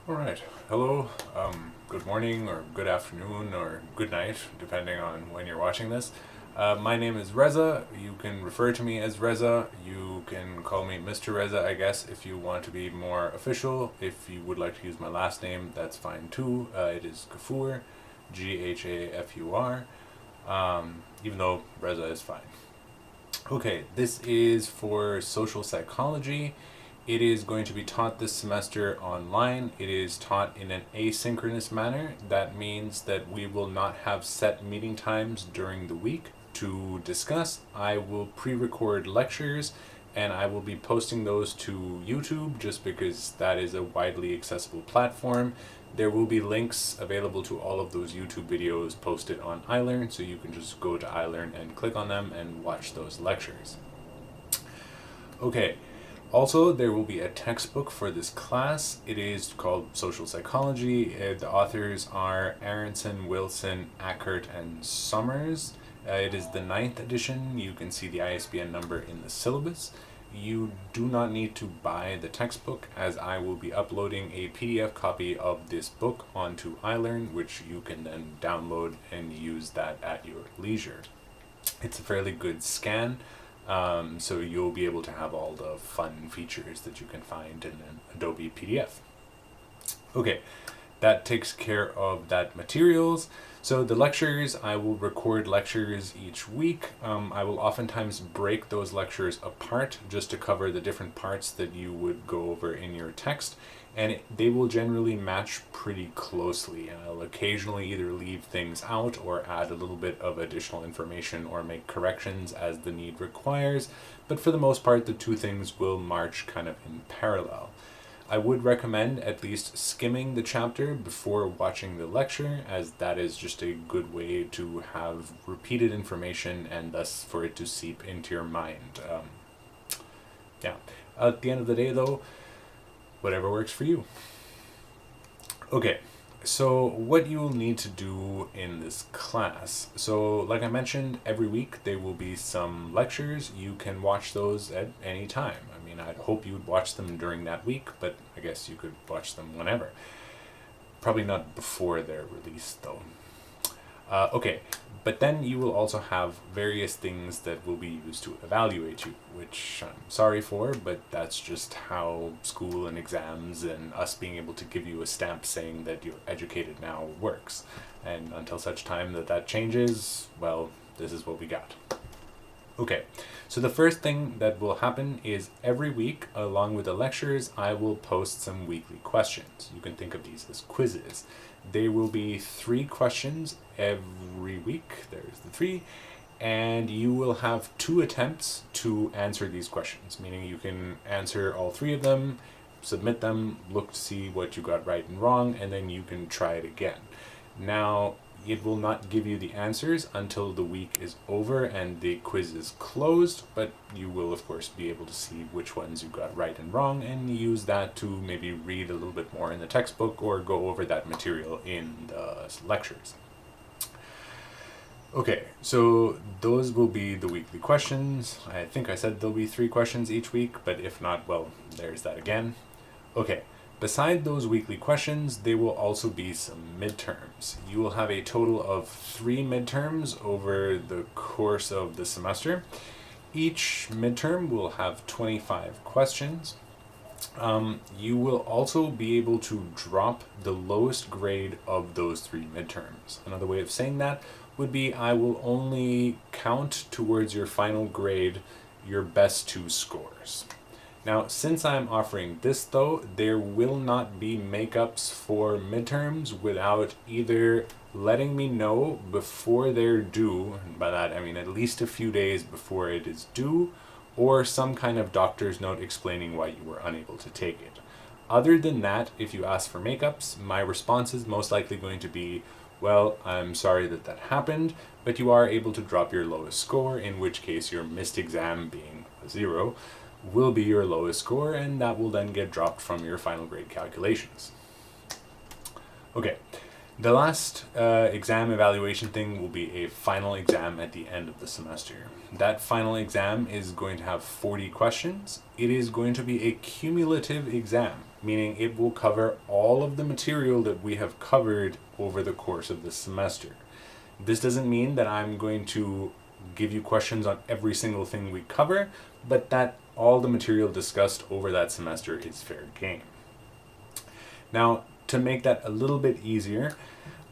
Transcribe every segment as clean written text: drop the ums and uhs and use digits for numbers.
All right. Hello. Good morning, or good afternoon, or good night, depending on when you're watching this. My name is Reza. You can refer to me as Reza. You can call me Mr. Reza, I guess, if you want to be more official. If you would like to use my last name, that's fine too. It is Ghafur, Ghafur, even though Reza is fine. Okay, this is for social psychology. It is going to be taught this semester online. It is taught in an asynchronous manner. That means that we will not have set meeting times during the week to discuss. I will pre-record lectures and I will be posting those to YouTube just because that is a widely accessible platform. There will be links available to all of those YouTube videos posted on iLearn, so you can just go to iLearn and click on them and watch those lectures. Okay, also there will be a textbook for this class. It is called Social Psychology. The authors are Aronson, Wilson, Ackert, and Summers. It is the 9th edition. You can see the ISBN number in the syllabus. You do not need to buy the textbook, as I will be uploading a PDF copy of this book onto iLearn, which you can then download and use that at your leisure. It's a fairly good scan, so you'll be able to have all the fun features that you can find in an Adobe PDF. Okay, that takes care of that materials. So the lectures, I will record lectures each week. I will oftentimes break those lectures apart just to cover the different parts that you would go over in your text, and they will generally match pretty closely. And I'll occasionally either leave things out or add a little bit of additional information or make corrections as the need requires, but for the most part the two things will march kind of in parallel. I would recommend at least skimming the chapter before watching the lecture, as that is just a good way to have repeated information and thus for it to seep into your mind. Yeah. At the end of the day, though, whatever works for you. Okay, so what you will need to do in this class. So like I mentioned, every week there will be some lectures. You can watch those at any time. I mean, I'd hope you would watch them during that week, but I guess you could watch them whenever. Probably not before they're released, though. Okay, but then you will also have various things that will be used to evaluate you, which I'm sorry for, but that's just how school and exams and us being able to give you a stamp saying that you're educated now works. And until such time that that changes, well, this is what we got. Okay, so the first thing that will happen is every week, along with the lectures, I will post some weekly questions. You can think of these as quizzes. There will be 3 questions every week. There's the 3. And you will have 2 attempts to answer these questions, meaning you can answer all 3 of them, submit them, look to see what you got right and wrong, and then you can try it again. Now, it will not give you the answers until the week is over and the quiz is closed, but you will of course be able to see which ones you got right and wrong and use that to maybe read a little bit more in the textbook or go over that material in the lectures. Okay, so those will be the weekly questions. I think I said there'll be 3 questions each week, but if not, well, there's that again. Okay, beside those weekly questions, there will also be some midterms. You will have a total of 3 midterms over the course of the semester. Each midterm will have 25 questions. You will also be able to drop the lowest grade of those 3 midterms. Another way of saying that would be I will only count towards your final grade your best 2 scores. Now, since I'm offering this though, there will not be makeups for midterms without either letting me know before they're due, and by that I mean at least a few days before it is due, or some kind of doctor's note explaining why you were unable to take it. Other than that, if you ask for makeups, my response is most likely going to be, well, I'm sorry that that happened, but you are able to drop your lowest score, in which case your missed exam being a 0 will be your lowest score, and that will then get dropped from your final grade calculations. Okay, The last exam evaluation thing will be a final exam at the end of the semester. That final exam is going to have 40 questions. It is going to be a cumulative exam, meaning it will cover all of the material that we have covered over the course of the semester. This doesn't mean that I'm going to give you questions on every single thing we cover, but that all the material discussed over that semester is fair game. Now, to make that a little bit easier,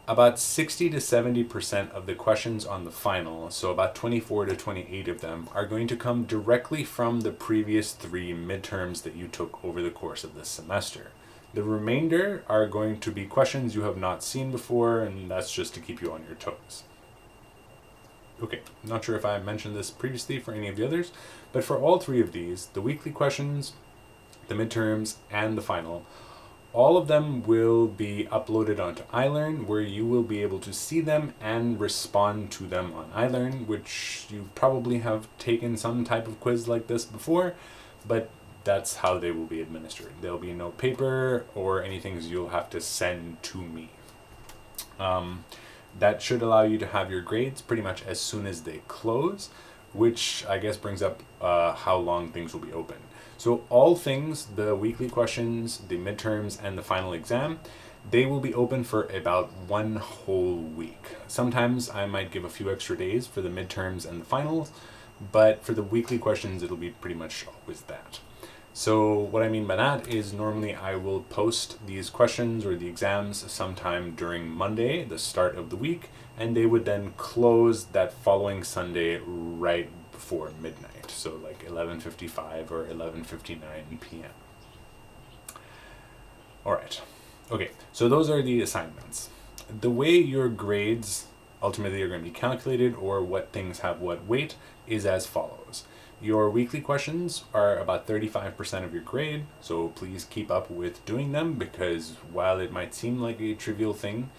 about 60 to 70% of the questions on the final, so about 24 to 28 of them, are going to come directly from the previous 3 midterms that you took over the course of this semester. The remainder are going to be questions you have not seen before, and that's just to keep you on your toes. Okay, not sure if I mentioned this previously for any of the others, but for all 3 of these, the weekly questions, the midterms, and the final, all of them will be uploaded onto iLearn, where you will be able to see them and respond to them on iLearn, which you probably have taken some type of quiz like this before, but that's how they will be administered. There'll be no paper or anything you'll have to send to me. That should allow you to have your grades pretty much as soon as they close, which I guess brings up how long things will be open. So all things, the weekly questions, the midterms, and the final exam, they will be open for about 1 whole week. Sometimes I might give a few extra days for the midterms and the finals, but for the weekly questions, it'll be pretty much always that. So what I mean by that is normally I will post these questions or the exams sometime during Monday, the start of the week, and they would then close that following Sunday right before midnight, so like 11:55 or 11:59 p.m. All right. Okay, so those are the assignments. The way your grades ultimately are going to be calculated, or what things have what weight, is as follows. Your weekly questions are about 35% of your grade, so please keep up with doing them, because while it might seem like a trivial thing,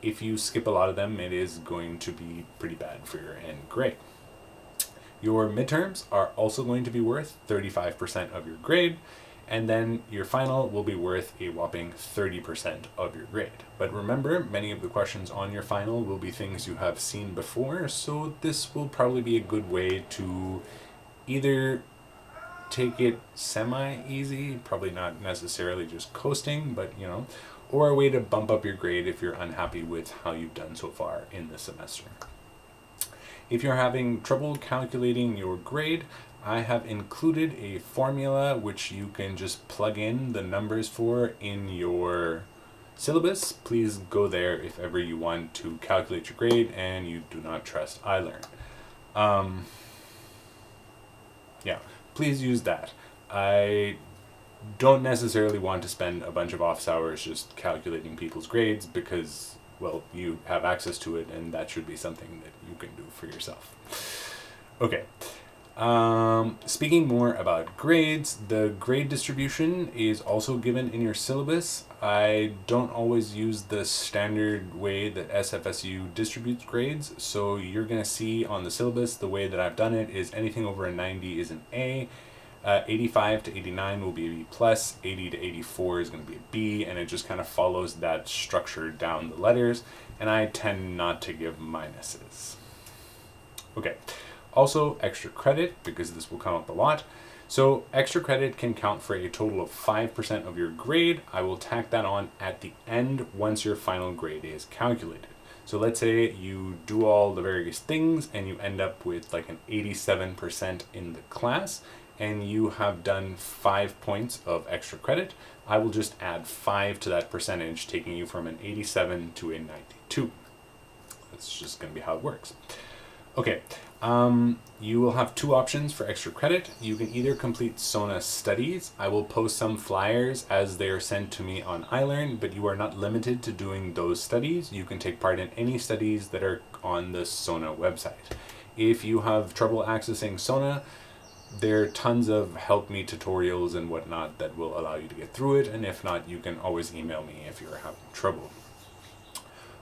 if you skip a lot of them, it is going to be pretty bad for your end grade. Your midterms are also going to be worth 35% of your grade, and then your final will be worth a whopping 30% of your grade. But remember, many of the questions on your final will be things you have seen before, so this will probably be a good way to either take it semi-easy, probably not necessarily just coasting, but or a way to bump up your grade if you're unhappy with how you've done so far in the semester. If you're having trouble calculating your grade, I have included a formula which you can just plug in the numbers for in your syllabus. Please go there if ever you want to calculate your grade and you do not trust iLearn. Yeah, please use that. I don't necessarily want to spend a bunch of office hours just calculating people's grades, because, well, you have access to it, and that should be something that you can do for yourself. Okay. Speaking more about grades, the grade distribution is also given in your syllabus. I don't always use the standard way that SFSU distributes grades, so you're going to see on the syllabus the way that I've done it is anything over a 90 is an A, 85 to 89 will be a B+, 80 to 84 is going to be a B, and it just kind of follows that structure down the letters, and I tend not to give minuses. Okay. Also, extra credit, because this will come up a lot. So extra credit can count for a total of 5% of your grade. I will tack that on at the end once your final grade is calculated. So let's say you do all the various things and you end up with like an 87% in the class, and you have done 5 points of extra credit. I will just add 5 to that percentage, taking you from an 87 to a 92. That's just going to be how it works. Okay, you will have 2 options for extra credit. You can either complete SONA studies. I will post some flyers as they are sent to me on iLearn, but you are not limited to doing those studies. You can take part in any studies that are on the SONA website. If you have trouble accessing SONA, there are tons of help me tutorials and whatnot that will allow you to get through it, and if not, you can always email me if you're having trouble.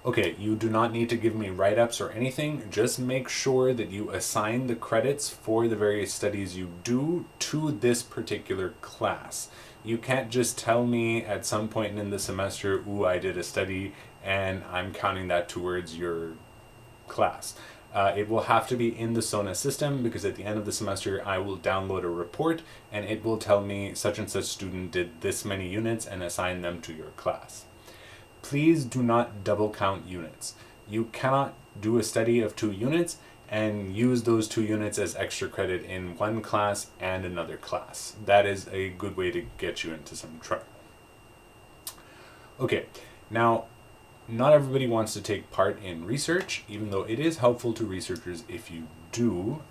Okay, you do not need to give me write-ups or anything. Just make sure that you assign the credits for the various studies you do to this particular class. You can't just tell me at some point in the semester, ooh, I did a study, and I'm counting that towards your class. It will have to be in the SONA system, because at the end of the semester I will download a report and it will tell me such and such student did this many units and assign them to your class. Please do not double count units. You cannot do a study of 2 units and use those 2 units as extra credit in one class and another class. That is a good way to get you into some trouble. Okay, now not everybody wants to take part in research, even though it is helpful to researchers if you do,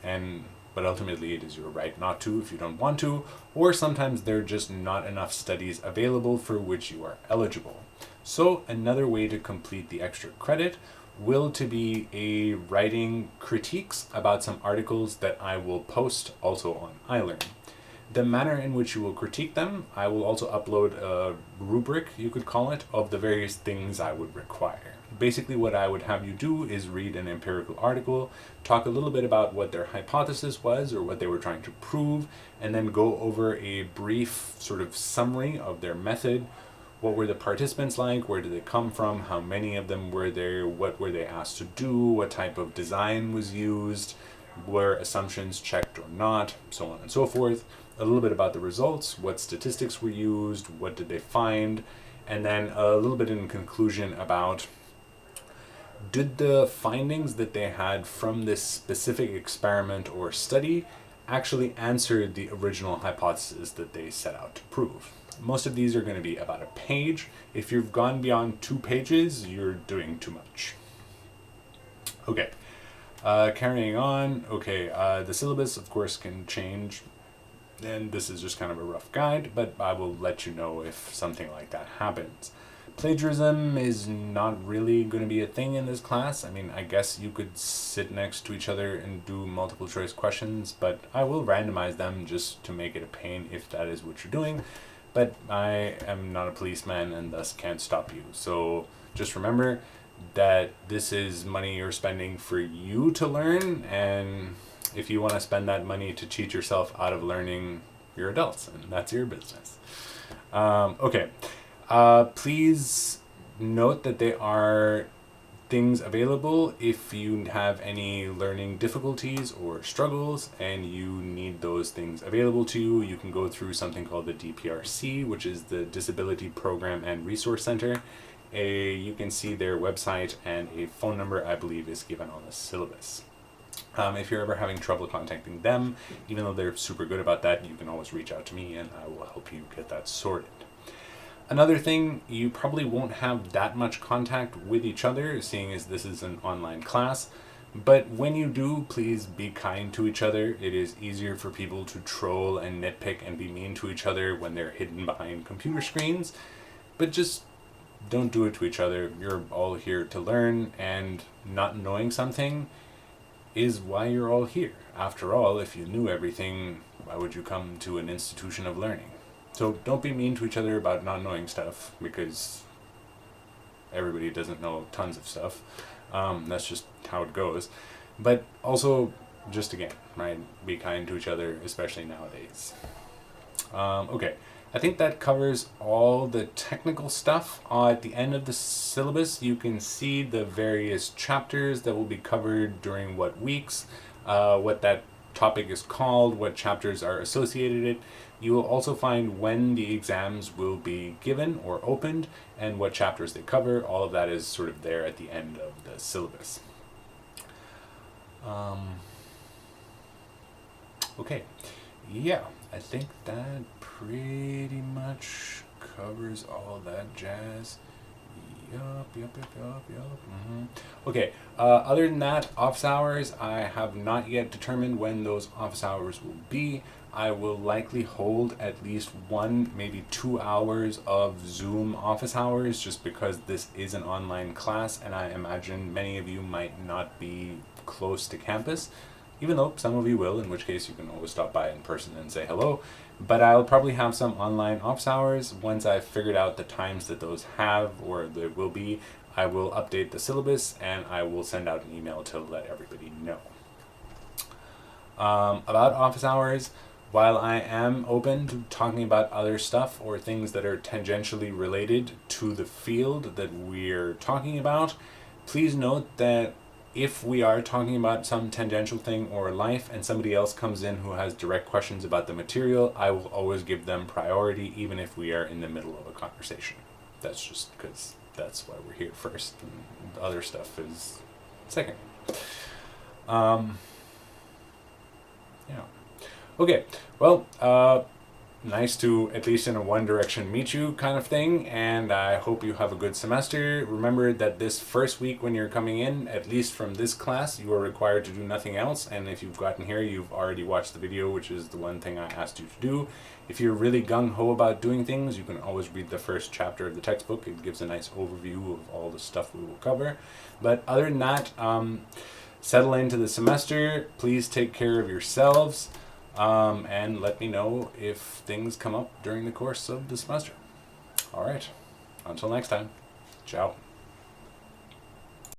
but ultimately it is your right not to if you don't want to, or sometimes there are just not enough studies available for which you are eligible. So another way to complete the extra credit will to be a writing critiques about some articles that I will post also on iLearn. The manner in which you will critique them, I will also upload a rubric, you could call it, of the various things I would require. Basically what I would have you do is read an empirical article, talk a little bit about what their hypothesis was or what they were trying to prove, and then go over a brief sort of summary of their method. What were the participants like? Where did they come from? How many of them were there? What were they asked to do? What type of design was used? Were assumptions checked or not? So on and so forth. A little bit about the results, what statistics were used, what did they find, and then a little bit in conclusion about did the findings that they had from this specific experiment or study actually answer the original hypothesis that they set out to prove. Most of these are going to be about a page. If you've gone beyond 2 pages, you're doing too much. Okay, carrying on. Okay, the syllabus, of course, can change. And this is just kind of a rough guide, but I will let you know if something like that happens. Plagiarism is not really going to be a thing in this class. I mean, I guess you could sit next to each other and do multiple choice questions, but I will randomize them just to make it a pain if that is what you're doing. But I am not a policeman and thus can't stop you. So just remember that this is money you're spending for you to learn, and if you want to spend that money to cheat yourself out of learning, you're adults, and that's your business. Okay. Please note that there are things available if you have any learning difficulties or struggles and you need those things available to you. You can go through something called the DPRC, which is the Disability Program and Resource Center. You can see their website, and a phone number, I believe, is given on the syllabus. If you're ever having trouble contacting them, even though they're super good about that, you can always reach out to me and I will help you get that sorted. Another thing, you probably won't have that much contact with each other, seeing as this is an online class, but when you do, please be kind to each other. It is easier for people to troll and nitpick and be mean to each other when they're hidden behind computer screens, but just don't do it to each other. You're all here to learn, and not knowing something is why you're all here. After all, if you knew everything, why would you come to an institution of learning? So don't be mean to each other about not knowing stuff, because everybody doesn't know tons of stuff. That's just how it goes. But also, just again, right, be kind to each other, especially nowadays. Okay, I think that covers all the technical stuff. At the end of the syllabus, you can see the various chapters that will be covered during what weeks, what that topic is called, what chapters are associated with it. You will also find when the exams will be given or opened and what chapters they cover. All of that is sort of there at the end of the syllabus. Okay, yeah, I think that pretty much covers all that jazz. Yup. Okay, other than that, office hours, I have not yet determined when those office hours will be. I will likely hold at least 1, maybe 2 hours of Zoom office hours, just because this is an online class and I imagine many of you might not be close to campus, even though some of you will, in which case you can always stop by in person and say hello. But I'll probably have some online office hours. Once I've figured out the times that those have, or there will be, I will update the syllabus and I will send out an email to let everybody know. About office hours, while I am open to talking about other stuff or things that are tangentially related to the field that we're talking about, please note that if we are talking about some tangential thing or life and somebody else comes in who has direct questions about the material, I will always give them priority even if we are in the middle of a conversation. That's just because that's why we're here first and the other stuff is second. Yeah. Okay, well, nice to, at least in a one direction, meet you kind of thing, and I hope you have a good semester. Remember that this first week when you're coming in, at least from this class, you are required to do nothing else, and if you've gotten here, you've already watched the video, which is the one thing I asked you to do. If you're really gung-ho about doing things, you can always read the first chapter of the textbook. It gives a nice overview of all the stuff we will cover. But other than that, settle into the semester. Please take care of yourselves. And let me know if things come up during the course of the semester. All right. Until next time. Ciao.